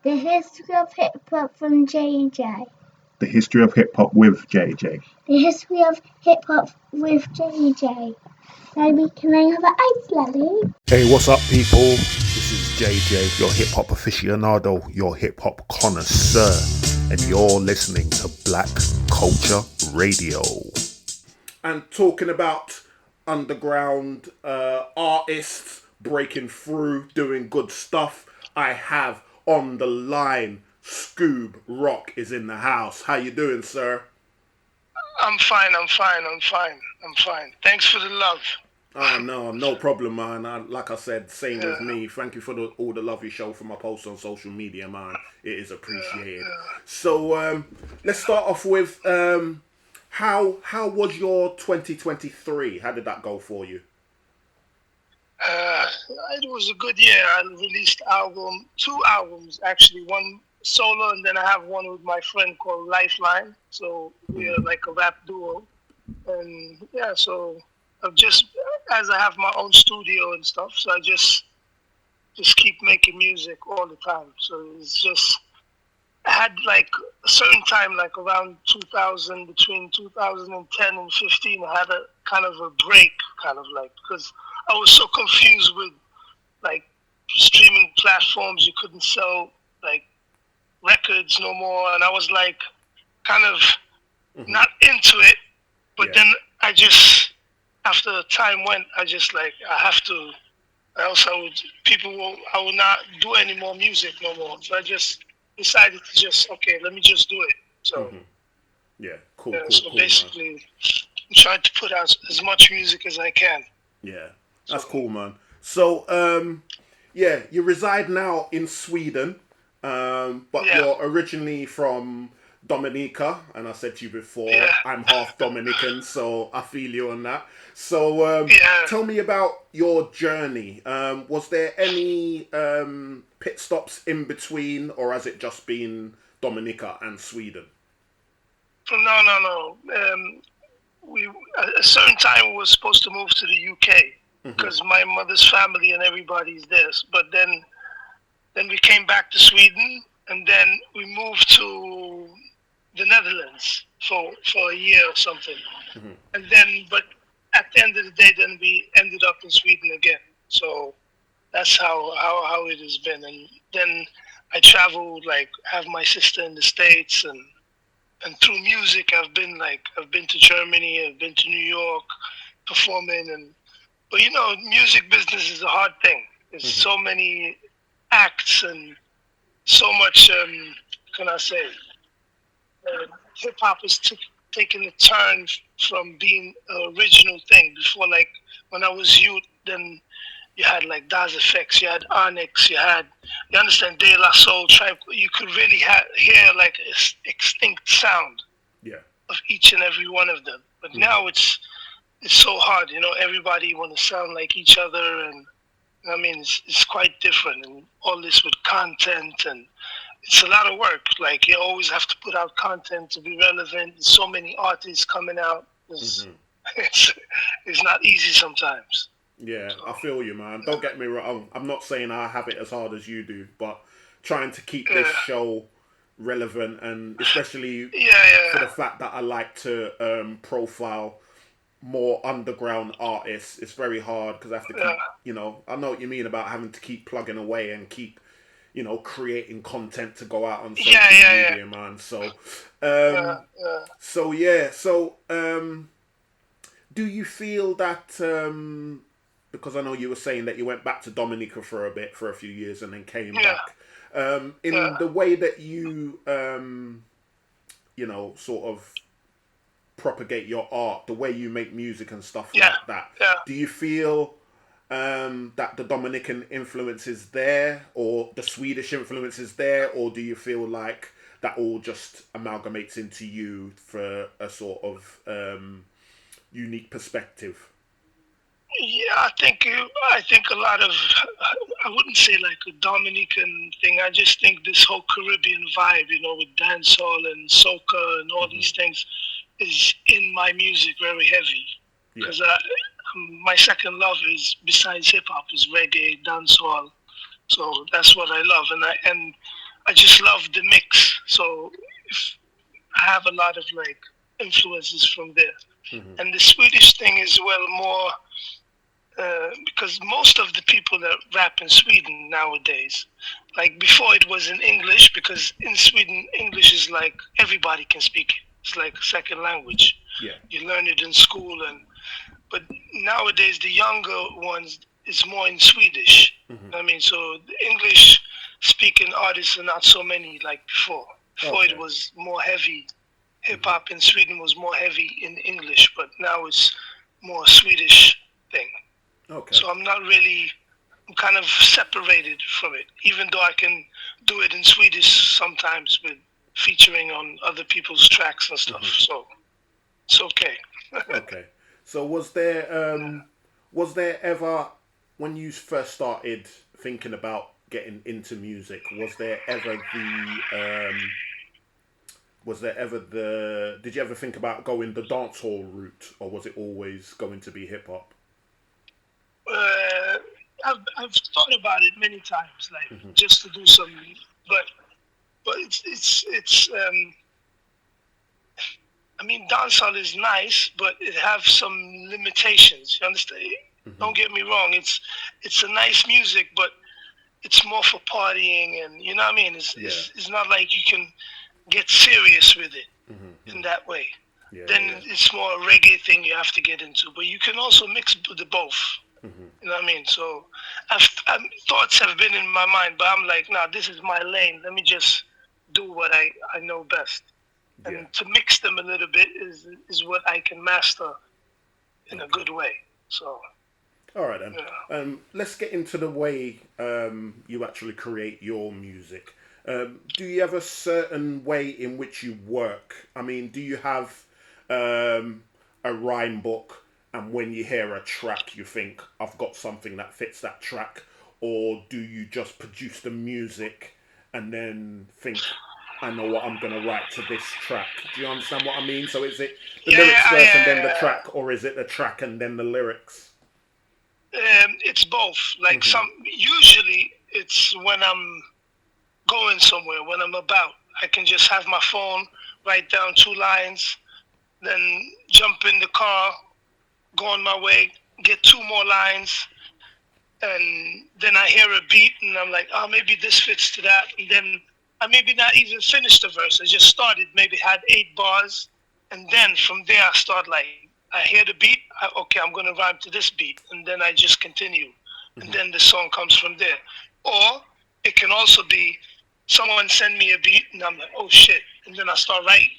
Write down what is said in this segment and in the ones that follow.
The history of hip hop from JJ. The history of hip hop with JJ. The history of hip hop with JJ. Baby, can I have an ice lolly? Hey, what's up, people? This is JJ, your hip hop aficionado, your hip hop connoisseur, and you're listening to Black Culture Radio. And talking about underground artists breaking through, doing good stuff, I have on the line Scoob Rock is in the house. How you doing, sir? I'm fine. Thanks for the love. Oh, no problem, man. Like I said, same with me. Thank you for all the love you show for my posts on social media, man. It is appreciated. So, let's start off with how was your 2023? How did that go for you? It was a good year. I released two albums actually. One solo, and then I have one with my friend called Lifeline. So we are like a rap duo, and yeah. So I've just, as I have my own studio and stuff, so I just keep making music all the time. So it's just, I had like a certain time, like around 2000, between 2010 and 15, I had a kind of a break, kind of like, because I was so confused with like streaming platforms. You couldn't sell like records no more, and I was like kind of not into it. But then I just, after the time went, I just like, I have to, or else I will not do any more music no more. So I just decided to just, okay, let me just do it. So yeah, cool. So cool, basically, man. I'm trying to put out as much music as I can. Yeah, that's cool, man. So, yeah, you reside now in Sweden, but you're originally from Dominica, and I said to you before, I'm half Dominican, so I feel you on that. So, tell me about your journey. Was there any pit stops in between, or has it just been Dominica and Sweden? No. We at a certain time we were supposed to move to the UK because my mother's family and everybody's there. But then we came back to Sweden, and then we moved to the Netherlands for a year or something. And then, but at the end of the day, then we ended up in Sweden again. So that's how it has been. And then I traveled, like, have my sister in the States, and through music, I've been to Germany, I've been to New York, performing, but you know, music business is a hard thing. There's so many acts and so much. Can I say? Hip hop is taking a turn from being an original thing. Before, like when I was youth, then you had like Das Effects, you had Onyx, you understand, De La Soul, Tribe. You could really hear like an extinct sound of each and every one of them. But now it's so hard, you know, everybody want to sound like each other, and I mean, it's quite different, and all this with content, and it's a lot of work. Like, you always have to put out content to be relevant. There's so many artists coming out. It's not easy sometimes. Yeah, I feel you, man. Don't get me wrong. I'm not saying I have it as hard as you do, but trying to keep this show relevant, and especially for the fact that I like to profile more underground artists, it's very hard because I have to keep, you know, I know what you mean about having to keep plugging away and keep, you know, creating content to go out on social media, man. So, do you feel that, because I know you were saying that you went back to Dominica for a few years and then came back, in the way that you, you know, sort of propagate your art, the way you make music and stuff like that, do you feel that the Dominican influence is there, or the Swedish influence is there, or do you feel like that all just amalgamates into you for a sort of unique perspective? Yeah, I think a lot of, I wouldn't say like a Dominican thing. I just think this whole Caribbean vibe, you know, with dancehall and soca and all these things, is in my music very heavy. Because my second love is, besides hip hop, is reggae, dancehall. So that's what I love, and I just love the mix. So if I have a lot of like influences from there. And the Swedish thing is well more because most of the people that rap in Sweden nowadays, like before it was in English, because in Sweden English is like everybody can speak it. It's like a second language. Yeah. You learn it in school, but nowadays the younger ones is more in Swedish. I mean, so the English speaking artists are not so many like before. Before Okay. it was more heavy. Hip hop in Sweden was more heavy in English, but now it's more Swedish thing. Okay. So I'm kind of separated from it, even though I can do it in Swedish sometimes with featuring on other people's tracks and stuff. So it's okay. Okay. So was there ever, when you first started thinking about getting into music, did you ever think about going the dancehall route, or was it always going to be hip hop? I've thought about it many times, like just to do some, but it's I mean, dancehall is nice, but it have some limitations. You understand? Don't get me wrong. It's a nice music, but it's more for partying, and you know what I mean. It's not like you can get serious with it in that way. Yeah, Then it's more a reggae thing you have to get into, but you can also mix the both. You know what I mean? So thoughts have been in my mind, but I'm like, nah, this is my lane. Let me just do what I know best. And to mix them a little bit is what I can master in a good way. So. All right then. Let's get into the way you actually create your music. Do you have a certain way in which you work? I mean, do you have a rhyme book, and when you hear a track, you think, I've got something that fits that track? Or do you just produce the music and then think, I know what I'm going to write to this track? Do you understand what I mean? So is it the lyrics first and then the track, or is it the track and then the lyrics? It's both. Like usually it's when I'm going somewhere, when I'm about. I can just have my phone, write down 2 lines, then jump in the car, go on my way, get 2 more lines, and then I hear a beat, and I'm like, oh, maybe this fits to that, and then I maybe not even finished the verse. I just started, maybe had 8 bars, and then from there I start like, I hear the beat, okay, I'm going to rhyme to this beat, and then I just continue, and then the song comes from there. Or it can also be someone send me a beat, and I'm like, oh shit, and then I start writing.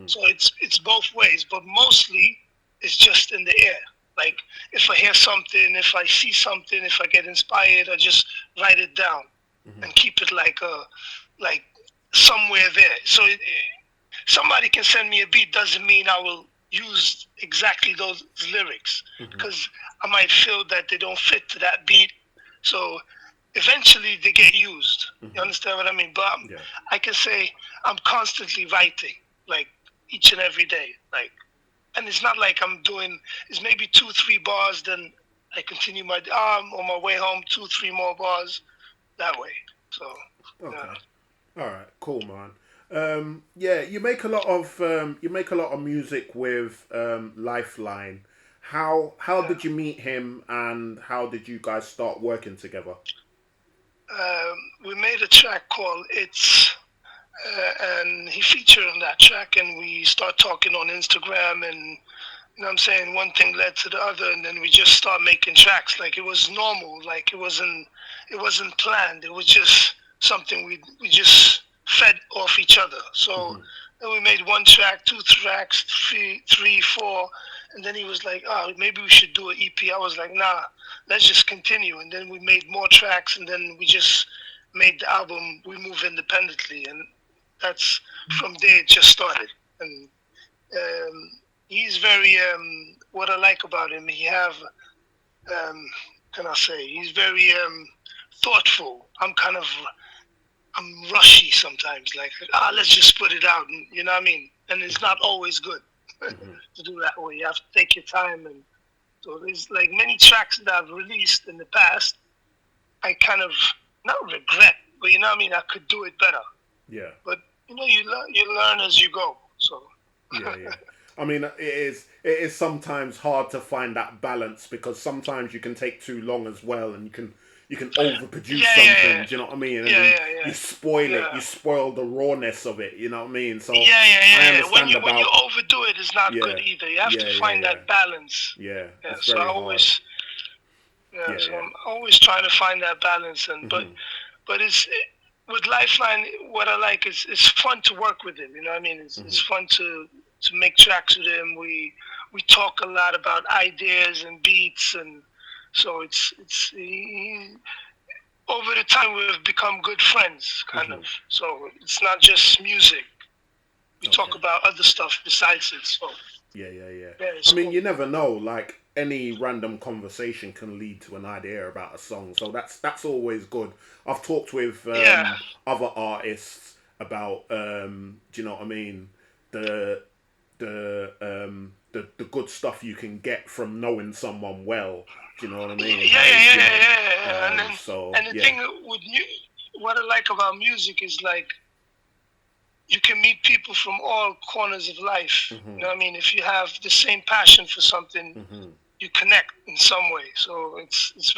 So it's both ways, but mostly it's just in the air. Like if I hear something, if I see something, if I get inspired, I just write it down and keep it like somewhere there. So somebody can send me a beat doesn't mean I will use exactly those lyrics, because I might feel that they don't fit to that beat. So eventually they get used. You understand what I mean? But I can say I'm constantly writing, like each and every day. Like, and it's not like I'm doing, it's maybe 2-3 bars, then I continue my arm on my way home, 2-3 more bars that way. So okay. All right, cool, man. You make a lot of music with Lifeline. How did you meet him, and how did you guys start working together? We made a track called It's, and he featured on that track, and we start talking on Instagram, and you know what I'm saying, one thing led to the other, and then we just start making tracks. Like it was normal, like it wasn't planned. It was just something we just fed off each other. So then we made 1 track, 2 tracks, 3, 4, and then he was like, oh, maybe we should do an EP. I was like, nah, let's just continue. And then we made more tracks, and then we just made the album. We moved independently, and that's from there it just started. And he's very, what I like about him, can I say, he's very thoughtful. I'm rushy sometimes, like, let's just put it out, and you know what I mean? And it's not always good to do that way. You have to take your time. And so there's like many tracks that I've released in the past, I kind of, not regret, but you know what I mean. I could do it better. Yeah. But you know, you learn as you go. So. Yeah, yeah. I mean, it is sometimes hard to find that balance because sometimes you can take too long as well, and you can overproduce something. Do you know what I mean? And then you spoil it. You spoil the rawness of it. You know what I mean? So I understand when you overdo it, it's not good either. You have to find that balance. Yeah, it's so very I always, so I'm always trying to find that balance, and but it's with Lifeline. What I like is it's fun to work with him. You know what I mean? It's fun to make tracks with him. We talk a lot about ideas and beats, and so it's over the time we've become good friends, kind of. So it's not just music. We talk about other stuff besides it. So yeah. I mean, you never know. Like any random conversation can lead to an idea about a song. So that's always good. I've talked with other artists about do you know what I mean? The good stuff you can get from knowing someone well. Do you know what I mean? And the thing with what I like about music is like you can meet people from all corners of life. You know what I mean? If you have the same passion for something, you connect in some way. So it's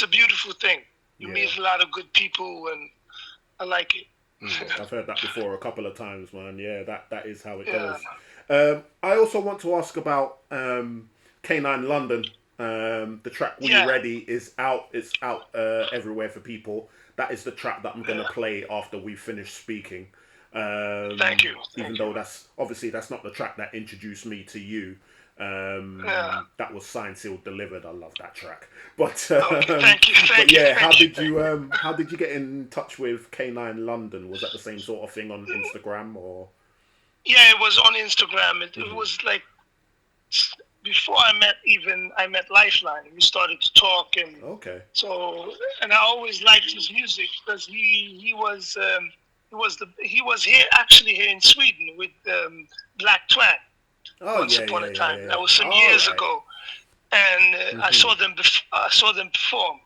a beautiful thing. You meet a lot of good people, and I like it. I've heard that before a couple of times, man. Yeah, that is how it goes. I also want to ask about K9 London. The track "We Ready" is out. It's out everywhere for people. That is the track that I'm going to play after we finish speaking. Thank you. Even though that's not the track that introduced me to you. That was signed, sealed, delivered. I love that track. But thank you. How did you get in touch with K9 London? Was that the same sort of thing on Instagram or? Yeah, it was on Instagram. It was like before I met Lifeline. We started to talk, and so I always liked his music because he was here in Sweden with Black Twang. Once upon a time. That was some years ago, and I saw them perform,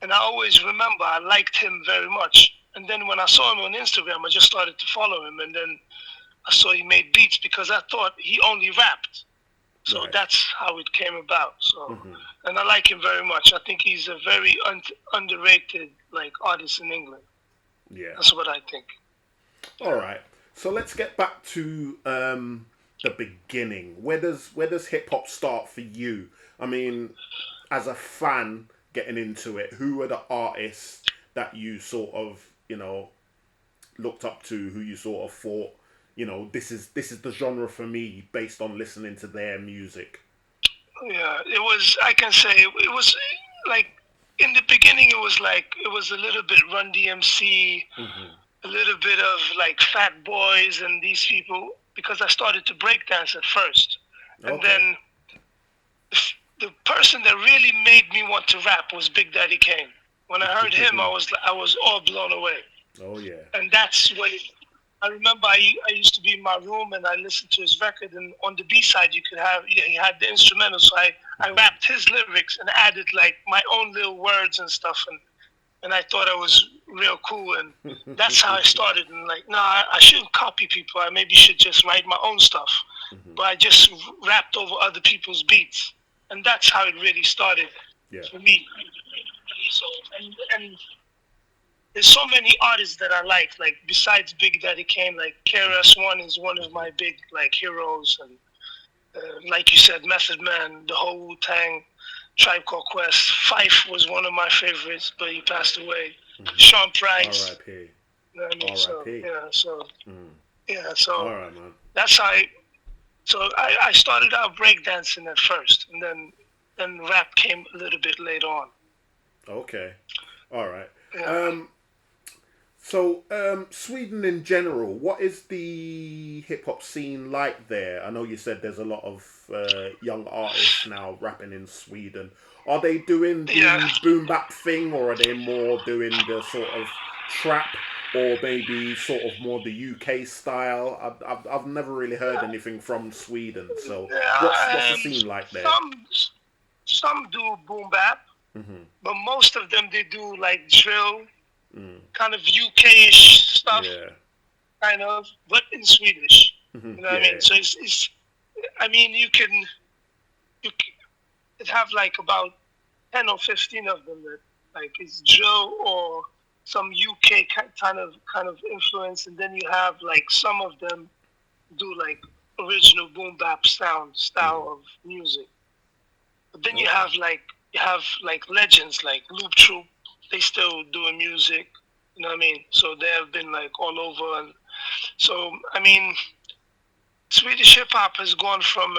and I always remember I liked him very much. And then when I saw him on Instagram, I just started to follow him, and then I saw he made beats because I thought he only rapped. So that's how it came about. So, and I like him very much. I think he's a very underrated artist in England. Yeah, that's what I think. All right, so let's get back to the beginning. Where does hip hop start for you? I mean, as a fan getting into it, who are the artists that you sort of looked up to? Who you sort of thought, this is the genre for me based on listening to their music? Yeah, it was. I can say it was like in the beginning. It was a little bit Run DMC, a little bit of Fat Boys and these people. Because I started to break dance at first, and then the person that really made me want to rap was Big Daddy Kane. When I heard him, I was all blown away. Oh yeah! And that's when I remember I used to be in my room and I listened to his record, and on the B side he had the instrumental, so I rapped his lyrics and added my own little words and stuff, and I thought I was real cool, and that's how I started. And I shouldn't copy people. I maybe should just write my own stuff. But I just rapped over other people's beats, and that's how it really started for me. So and there's so many artists that I like besides Big Daddy Kane, KRS-One is one of my big heroes, and like you said, Method Man, the whole Wu-Tang, Tribe Called Quest. Fife was one of my favorites, but he passed away. Sean Price. R.I.P. You know what I mean? R.I.P. So All right, man. That's how I started out breakdancing at first, and then rap came a little bit later on. Okay. All right. Yeah. So, Sweden in general, what is the hip-hop scene like there? I know you said there's a lot of young artists now rapping in Sweden. Are they doing the boom-bap thing, or are they more doing the sort of trap, or maybe sort of more the UK style? I've never really heard anything from Sweden, so what's the scene like there? Some do boom-bap, but most of them, they do drill, kind of UK-ish stuff, Yeah. kind of, but in Swedish. Mhm. You know what I Yeah. mean? So it's I mean, you can have like about 10 or 15 of them that like it's Joe or some UK kind of influence, and then you have like some of them do like original boom bap style of music. But then Okay. you have like legends like Loop Troop. They still doing music. You know what I mean? So they have been like all over, and so I mean, Swedish hip hop has gone from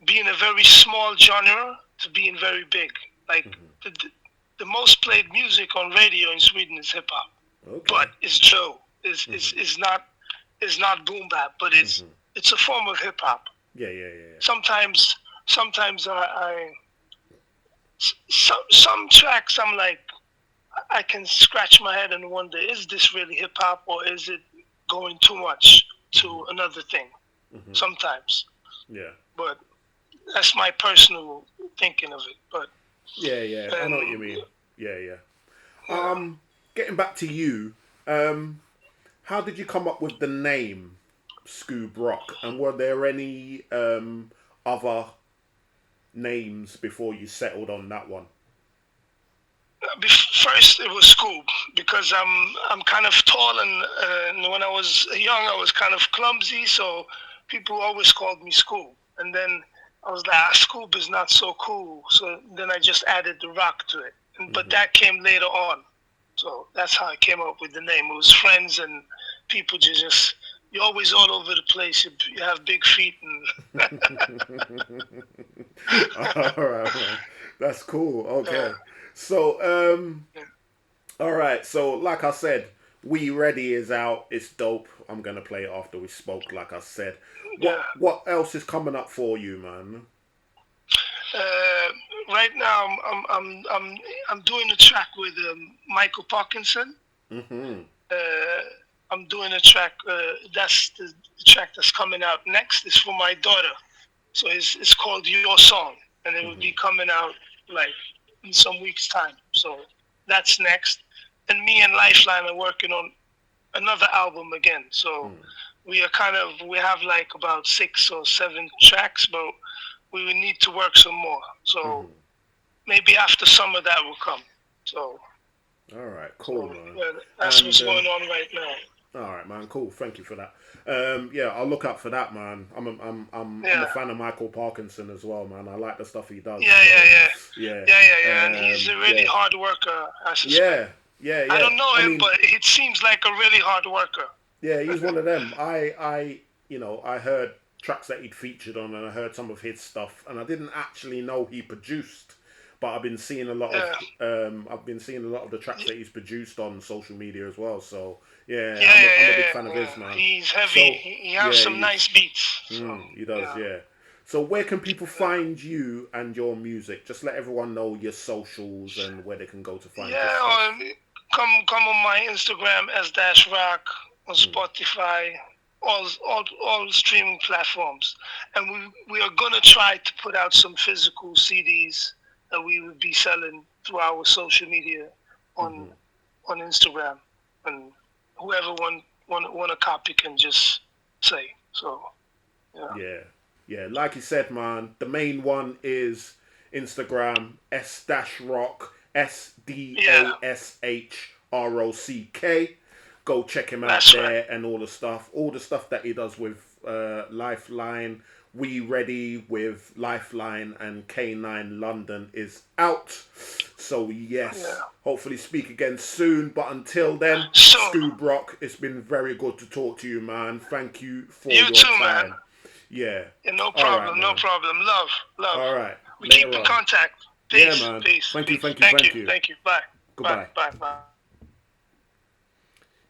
being a very small genre to being very big. Like the most played music on radio in Sweden is hip hop, Okay. but it's Joe. Is not boom bap, but it's a form of hip hop. Yeah. Sometimes some tracks I'm like I can scratch my head and wonder, is this really hip hop or is it going too much to another thing? Sometimes, Yeah. but that's my personal thinking of it. But Yeah. I know what you mean. Yeah. Getting back to you, how did you come up with the name Scoob Rock? And were there any other names before you settled on that one? first it was Scoob because I'm kind of tall and when I was young I was kind of clumsy, so people always called me Scoob. And then I was like, Scoob is not so cool, so then I just added the rock to it. But that came later on, so that's how I came up with the name. It was friends and people just you're always all over the place. You have big feet and All right, man. That's cool. Okay. So, all right. So, like I said, We Ready is out. It's dope. I'm gonna play it after we spoke. Like I said, what else is coming up for you, man? Right now I'm doing a track with Michael Parkinson. Mm-hmm. I'm doing a track. That's the track that's coming out next. It's for my daughter, so it's called Your Song, and it will be coming out like in some weeks' time. So that's next. And me and Lifeline are working on another album again. So we have like about 6 or 7 tracks, but we will need to work some more. So maybe after summer that will come. So. All right, cool, man. Yeah, that's what's going on right now. All right, man. Cool. Thank you for that. Yeah, I'll look out for that, man. I'm a fan of Michael Parkinson as well, man. I like the stuff he does. Yeah. And he's a really hard worker. I suspect. Yeah. I don't know him, but it seems like a really hard worker. Yeah, he's one of them. I heard tracks that he'd featured on, and I heard some of his stuff, and I didn't actually know he produced. But I've been seeing a lot of the tracks that he's produced on social media as well. So I'm a big fan of his, man. He's heavy. So, he has some nice beats. So, he does, yeah. So where can people find you and your music? Just let everyone know your socials and where they can go to find you. Come on my Instagram _rock, on Spotify, all streaming platforms, and we are gonna try to put out some physical CDs that we would be selling through our social media on Instagram, and whoever want a copy can just say. So, yeah. Like you said, man, the main one is Instagram _rock SDASHROCK. Go check him out there and all the stuff that he does with Lifeline. We Ready with Lifeline and K9 London is out. So hopefully speak again soon. But until then, Scoob Rock, it's been very good to talk to you, man. Thank you for your time. Man. Yeah. No problem. Right, no problem. Love. All right. We keep in contact. Peace. Yeah, man. Peace. Thank you. Thank you. Bye. Goodbye. Bye.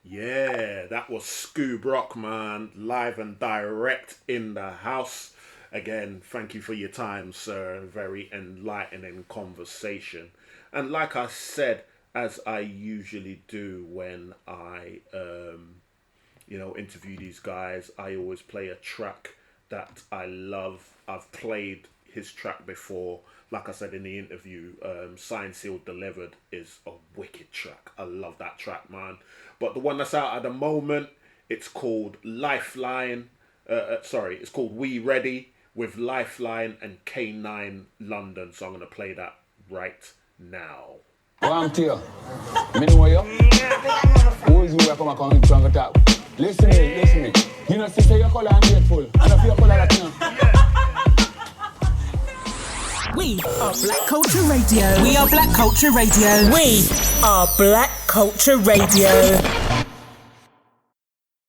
Yeah, that was Scoob Rock, man, live and direct in the house. Again, thank you for your time, sir. Very enlightening conversation. And like I said, as I usually do when I, interview these guys, I always play a track that I love. I've played his track before. Like I said in the interview, Signed, Sealed, Delivered is a wicked track. I love that track, man. But the one that's out at the moment, it's called Lifeline. It's called We Ready with Lifeline and K9 London. So I'm going to play that right now. One to you. Me know you. Who is you come and come to top? Listen me. You know, sister, your color ungrateful. I know your color Latino. We are Black Culture Radio. We are Black Culture Radio. We are Black Culture Radio.